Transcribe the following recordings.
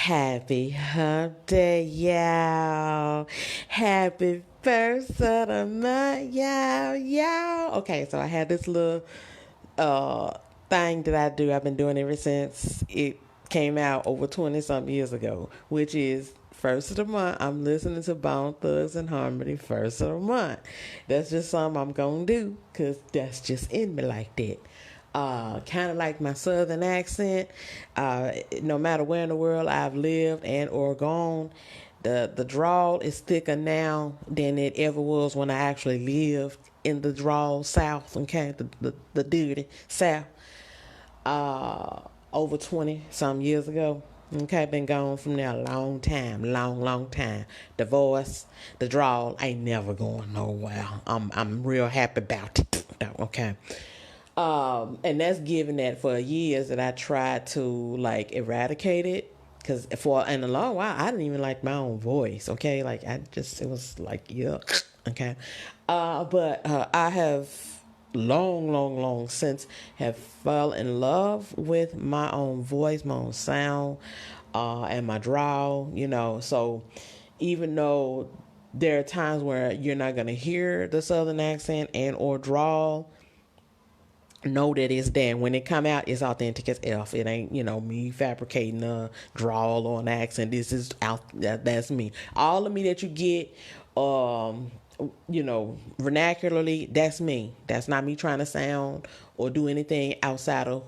Happy hump day, y'all. Happy first of the month, y'all. Okay, so I had this little uh thing that I do. I've been doing ever since it came out over 20 something years ago, which is first of the month. I'm listening to Bone Thugs and Harmony first of the month. That's just something I'm gonna do because that's just in me like that. Kind of like my southern accent. No matter where in the world I've lived and or gone, the drawl is thicker now than it ever was when I actually lived in the drawl south. Okay, the dirty south. Over 20 some years ago. Okay, been gone from there a long time, long time. Divorce, the drawl ain't never going nowhere. I'm real happy about it. Okay. And that's given that for years that I tried to like eradicate it. Cause for in a long while I didn't even like my own voice. Okay, like it was like yuck. Okay, but I have long since have fell in love with my own voice, my own sound, and my drawl. So even though there are times where you're not gonna hear the southern accent and or drawl, know that it's there. When it come out, it's authentic as F. It ain't, me fabricating a drawl or an accent. This is out. That's me. All of me that you get, vernacularly, that's me. That's not me trying to sound or do anything outside of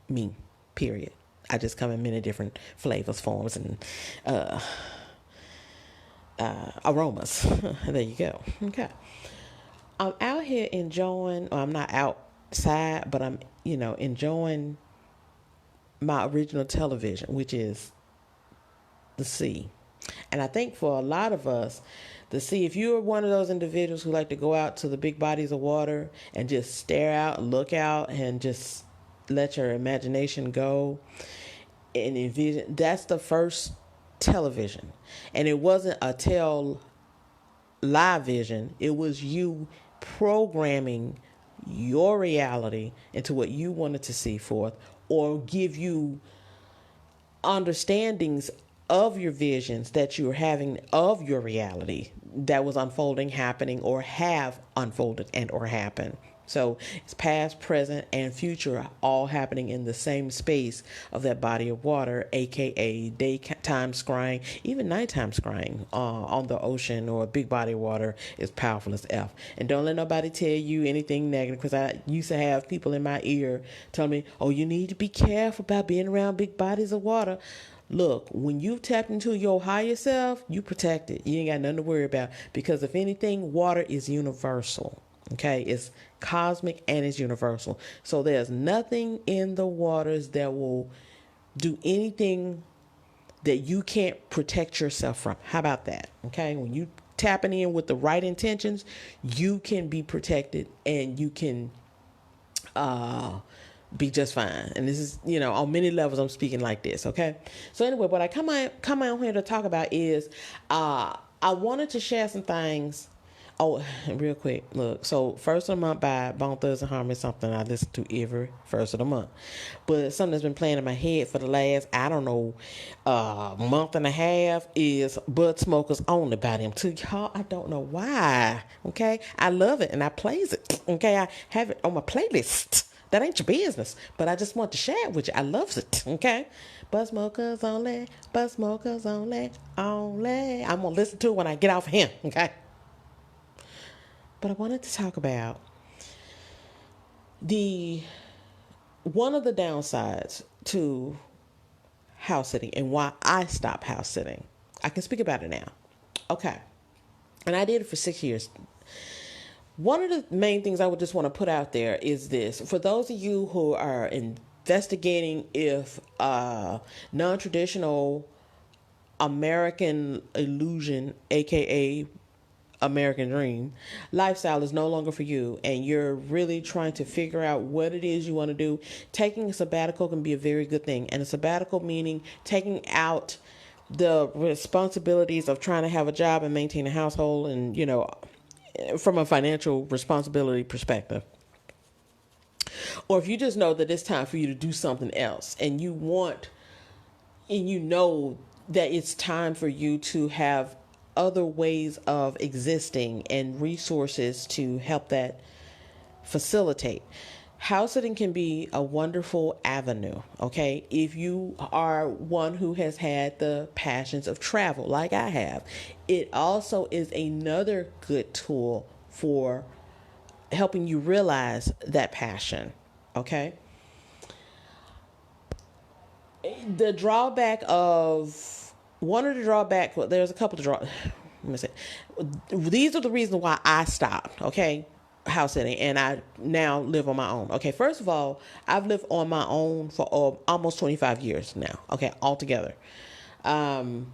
me. Period. I just come in many different flavors, forms, and aromas. There you go. Okay. I'm out here enjoying, or I'm not outside, but I'm, enjoying my original television, which is the sea. And I think for a lot of us, the sea, if you're one of those individuals who like to go out to the big bodies of water and just stare out, look out, and just let your imagination go and envision, that's the first television. And it wasn't a live vision, it was you programming your reality into what you wanted to see forth or give you understandings of your visions that you're having of your reality that was unfolding, happening, or have unfolded and or happened. So it's past, present, and future all happening in the same space of that body of water, aka daytime scrying, even nighttime scrying on the ocean or a big body of water is powerful as F. And don't let nobody tell you anything negative, because I used to have people in my ear telling me, oh, you need to be careful about being around big bodies of water. Look, when you tapped into your higher self, you protected. You ain't got nothing to worry about, because if anything, water is universal. Okay, it's cosmic and it's universal. So there's nothing in the waters that will do anything that you can't protect yourself from. How about that? Okay, when you tapping in with the right intentions, you can be protected and you can be just fine. And this is, on many levels I'm speaking like this, okay? So anyway, what I come out here to talk about is I wanted to share some things. Oh, real quick, look. So, first of the month by Bone Thugs and Harmony is something I listen to every first of the month. But something that's been playing in my head for the last, I don't know, month and a half is Bud Smokers Only by them too. Y'all, I don't know why. Okay, I love it and I plays it. Okay, I have it on my playlist. That ain't your business, but I just want to share it with you. I loves it. Okay. Bud Smokers Only, Bud Smokers Only. I'm gonna listen to it when I get off of him. Okay. But I wanted to talk about one of the downsides to house sitting and why I stopped house sitting. I can speak about it now. Okay. And I did it for 6 years. One of the main things I would just want to put out there is this. For those of you who are investigating if non-traditional American illusion, aka American dream lifestyle, is no longer for you, and you're really trying to figure out what it is you want to do, taking a sabbatical can be a very good thing. And a sabbatical meaning taking out the responsibilities of trying to have a job and maintain a household, and from a financial responsibility perspective. Or if you just know that it's time for you to do something else, and you want and that it's time for you to have other ways of existing and resources to help that facilitate. House sitting can be a wonderful avenue, okay? If you are one who has had the passions of travel, like I have, it also is another good tool for helping you realize that passion, okay? The drawback of one of the drawbacks, well, there's a couple of drawbacks. Let me say, these are the reasons why I stopped, okay? House sitting, and I now live on my own. Okay, first of all, I've lived on my own for almost 25 years now, okay, altogether. And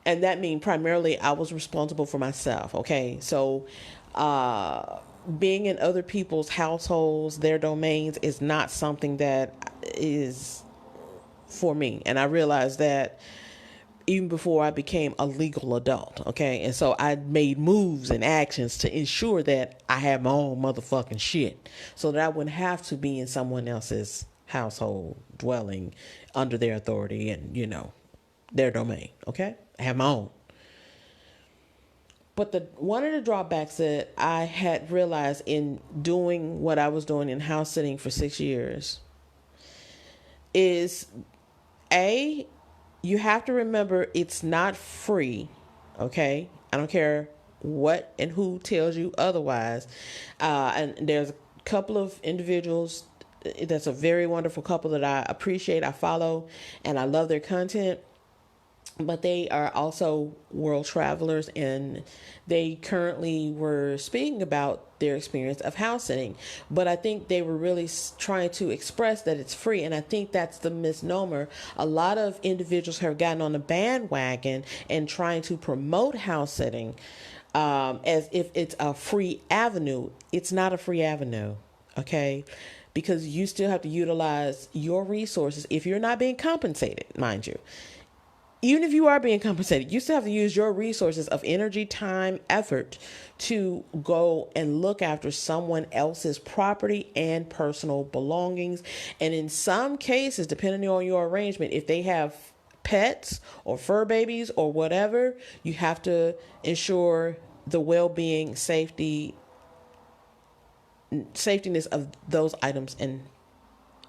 that means primarily I was responsible for myself, okay? So, being in other people's households, their domains, is not something that is for me. And I realized that even before I became a legal adult, okay? And so I made moves and actions to ensure that I had my own motherfucking shit so that I wouldn't have to be in someone else's household dwelling under their authority and, their domain, okay? I have my own. But one of the drawbacks that I had realized in doing what I was doing in house sitting for 6 years is you have to remember it's not free, okay? I don't care what and who tells you otherwise. And there's a couple of individuals that's a very wonderful couple that I appreciate, I follow, and I love their content. But they are also world travelers, and they currently were speaking about their experience of house sitting. But I think they were really trying to express that it's free, and I think that's the misnomer. A lot of individuals have gotten on the bandwagon and trying to promote house sitting as if it's a free avenue. It's not a free avenue, okay? Because you still have to utilize your resources if you're not being compensated, mind you. Even if you are being compensated, you still have to use your resources of energy, time, effort to go and look after someone else's property and personal belongings. And in some cases, depending on your arrangement, if they have pets or fur babies or whatever, you have to ensure the well-being, safetyness of those items and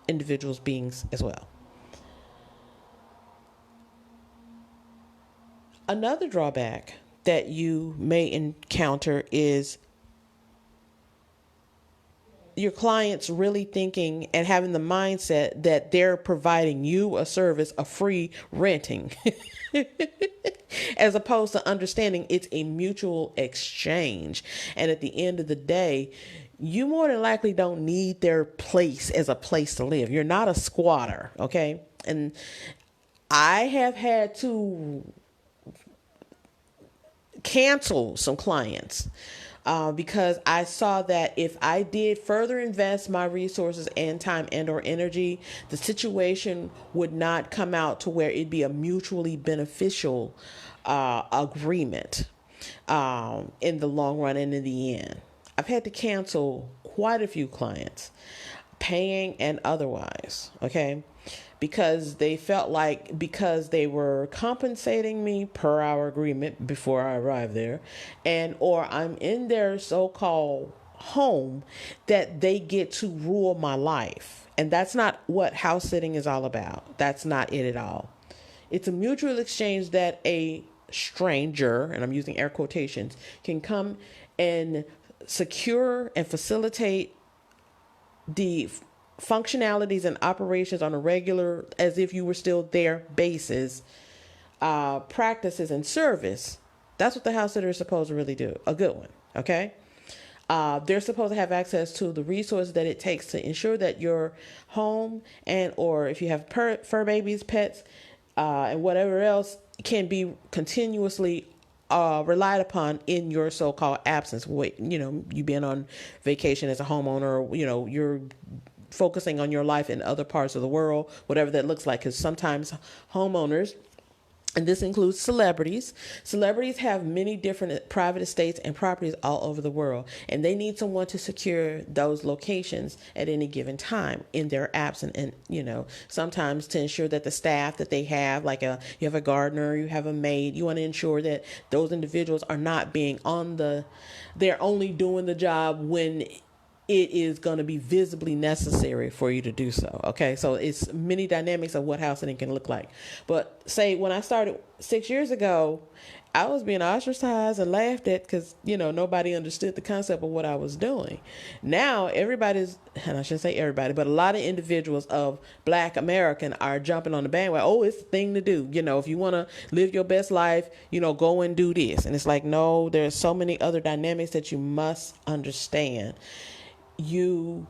individuals' beings as well. Another drawback that you may encounter is your clients really thinking and having the mindset that they're providing you a service, a free renting, as opposed to understanding it's a mutual exchange. And at the end of the day, you more than likely don't need their place as a place to live. You're not a squatter, okay? And I have had to cancel some clients because I saw that if I did further invest my resources and time and or energy, the situation would not come out to where it'd be a mutually beneficial agreement in the long run and in the end. I've had to cancel quite a few clients, paying and otherwise, okay? Because they felt like because they were compensating me per hour agreement before I arrived there, and or I'm in their so-called home, that they get to rule my life. And that's not what house sitting is all about. That's not it at all. It's a mutual exchange that a stranger, and I'm using air quotations, can come and secure and facilitate the functionalities and operations on a regular, as if you were still there, basis, practices and service. That's what the house sitter is supposed to really do. A good one, okay? They're supposed to have access to the resources that it takes to ensure that your home and or if you have fur babies, pets, and whatever else can be continuously relied upon in your so-called absence. You being on vacation as a homeowner, you're focusing on your life in other parts of the world, whatever that looks like. Because sometimes homeowners And this includes celebrities. Celebrities have many different private estates and properties all over the world, and they need someone to secure those locations at any given time in their absence. And sometimes to ensure that the staff that they have, you have a gardener, you have a maid, you want to ensure that those individuals are not being they're only doing the job when it is going to be visibly necessary for you to do so. Okay, so it's many dynamics of what house sitting can look like. But say when I started 6 years ago, I was being ostracized and laughed at because nobody understood the concept of what I was doing. Now everybody's, and I shouldn't say everybody, but a lot of individuals of Black American are jumping on the bandwagon. Oh, it's the thing to do. If you want to live your best life, go and do this. And it's like, no, there's so many other dynamics that you must understand. You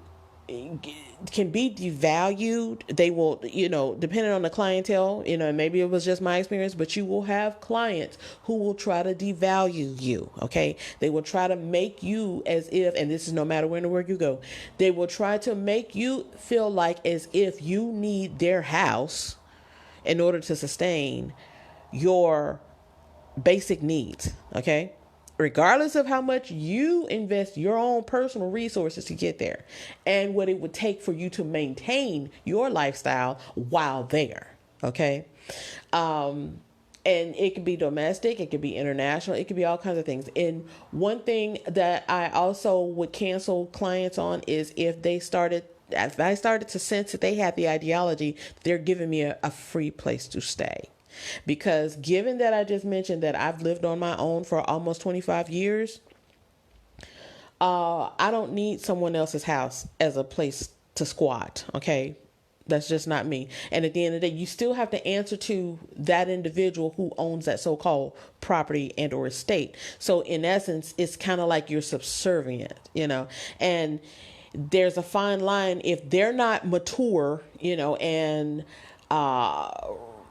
can be devalued. They will, depending on the clientele, and maybe it was just my experience, but you will have clients who will try to devalue you. Okay. They will try to make you as if, and this is no matter where in the world you go, they will try to make you feel like as if you need their house in order to sustain your basic needs. Okay. Regardless of how much you invest your own personal resources to get there and what it would take for you to maintain your lifestyle while there. Okay. And it could be domestic, it could be international, it could be all kinds of things. And one thing that I also would cancel clients on is if I started to sense that they had the ideology, they're giving me a free place to stay. Because given that I just mentioned that I've lived on my own for almost 25 years, I don't need someone else's house as a place to squat. Okay. That's just not me. And at the end of the day, you still have to answer to that individual who owns that so-called property and or estate. So in essence, it's kind of like you're subservient, and there's a fine line if they're not mature, and,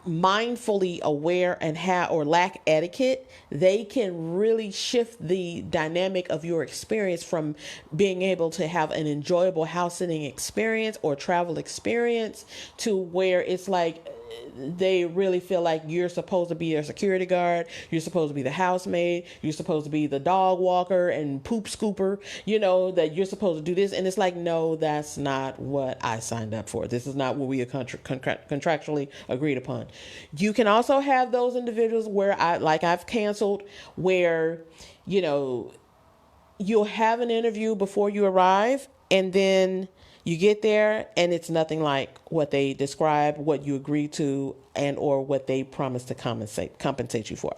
mindfully aware and or lack etiquette, they can really shift the dynamic of your experience from being able to have an enjoyable house sitting experience or travel experience to where it's like they really feel like you're supposed to be a security guard, you're supposed to be the housemaid, you're supposed to be the dog walker and poop scooper, that you're supposed to do this. And it's like, no, that's not what I signed up for. This is not what we are contractually agreed upon. You can also have those individuals where I've canceled, where, you'll have an interview before you arrive, and then you get there and it's nothing like what they describe, what you agreed to, and or what they promised to compensate you for.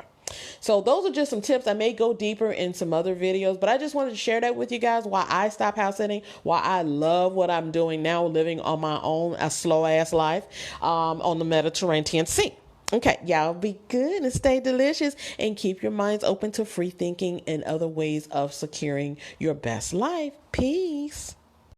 So those are just some tips. I may go deeper in some other videos, but I just wanted to share that with you guys, why I stopped house sitting, why I love what I'm doing now, living on my own, a slow ass life on the Mediterranean Sea. Okay, y'all be good and stay delicious and keep your minds open to free thinking and other ways of securing your best life. Peace.